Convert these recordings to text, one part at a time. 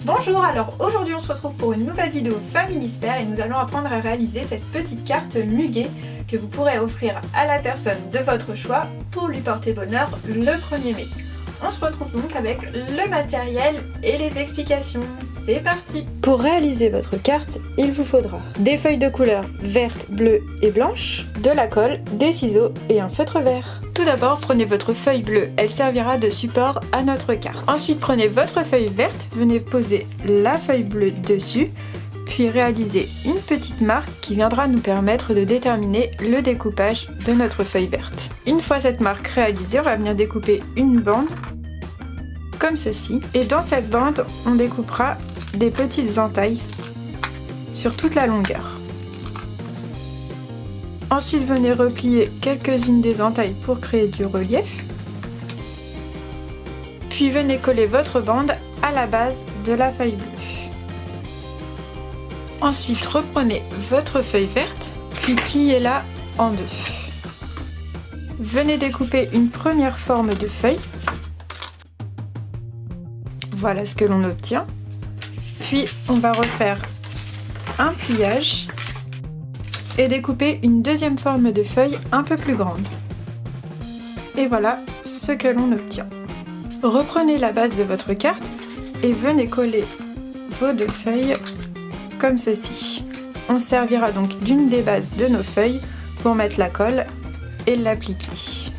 Bonjour, alors aujourd'hui on se retrouve pour une nouvelle vidéo Family Spare et nous allons apprendre à réaliser cette petite carte muguet que vous pourrez offrir à la personne de votre choix pour lui porter bonheur le 1er mai. On se retrouve donc avec le matériel et les explications. C'est parti! Pour réaliser votre carte, il vous faudra des feuilles de couleur verte, bleue et blanche, de la colle, des ciseaux et un feutre vert. Tout d'abord, prenez votre feuille bleue, elle servira de support à notre carte. Ensuite, prenez votre feuille verte, venez poser la feuille bleue dessus, puis réalisez une petite marque qui viendra nous permettre de déterminer le découpage de notre feuille verte. Une fois cette marque réalisée, on va venir découper une bande comme ceci. Et dans cette bande, on découpera des petites entailles sur toute la longueur. Ensuite, venez replier quelques-unes des entailles pour créer du relief. Puis venez coller votre bande à la base de la feuille bleue. Ensuite, reprenez votre feuille verte, puis pliez-la en deux. Venez découper une première forme de feuille. Voilà ce que l'on obtient. Puis, on va refaire un pliage et découper une deuxième forme de feuille un peu plus grande. Et voilà ce que l'on obtient. Reprenez la base de votre carte et venez coller vos deux feuilles comme ceci. On servira donc d'une des bases de nos feuilles pour mettre la colle et l'appliquer.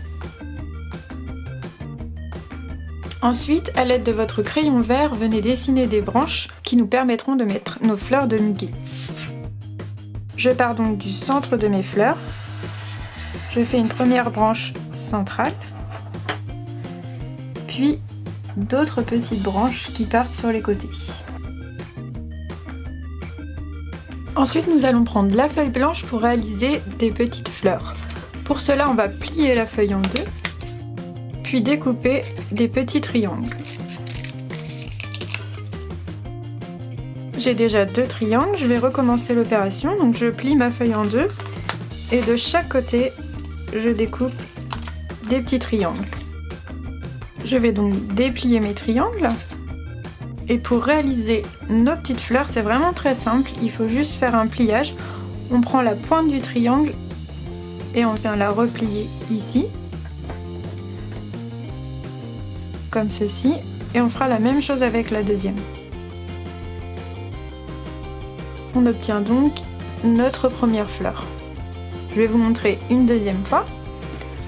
Ensuite, à l'aide de votre crayon vert, venez dessiner des branches qui nous permettront de mettre nos fleurs de muguet. Je pars donc du centre de mes fleurs. Je fais une première branche centrale, puis d'autres petites branches qui partent sur les côtés. Ensuite, nous allons prendre la feuille blanche pour réaliser des petites fleurs. Pour cela, on va plier la feuille en deux, puis découper des petits triangles. J'ai déjà deux triangles, je vais recommencer l'opération. Donc je plie ma feuille en deux et de chaque côté, je découpe des petits triangles. Je vais donc déplier mes triangles. Et pour réaliser nos petites fleurs, c'est vraiment très simple, il faut juste faire un pliage. On prend la pointe du triangle et on vient la replier ici, comme ceci, et on fera la même chose avec la deuxième. On obtient donc notre première fleur. Je vais vous montrer une deuxième fois.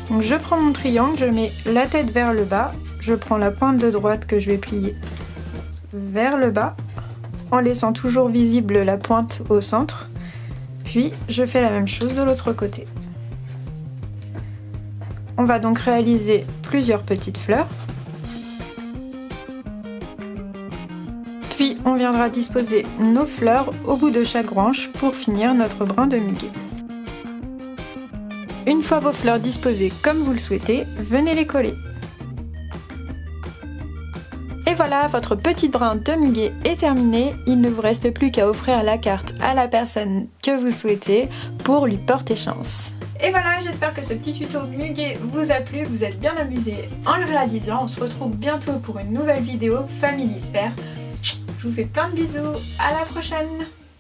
Donc je prends mon triangle, je mets la tête vers le bas, je prends la pointe de droite que je vais plier vers le bas, en laissant toujours visible la pointe au centre. Puis je fais la même chose de l'autre côté. On va donc réaliser plusieurs petites fleurs. Puis on viendra disposer nos fleurs au bout de chaque branche pour finir notre brin de muguet. Une fois vos fleurs disposées comme vous le souhaitez, venez les coller. Et voilà, votre petit brin de muguet est terminé. Il ne vous reste plus qu'à offrir la carte à la personne que vous souhaitez pour lui porter chance. Et voilà, j'espère que ce petit tuto muguet vous a plu, que vous êtes bien amusés en le réalisant. On se retrouve bientôt pour une nouvelle vidéo Family Spare. Je vous fais plein de bisous, à la prochaine!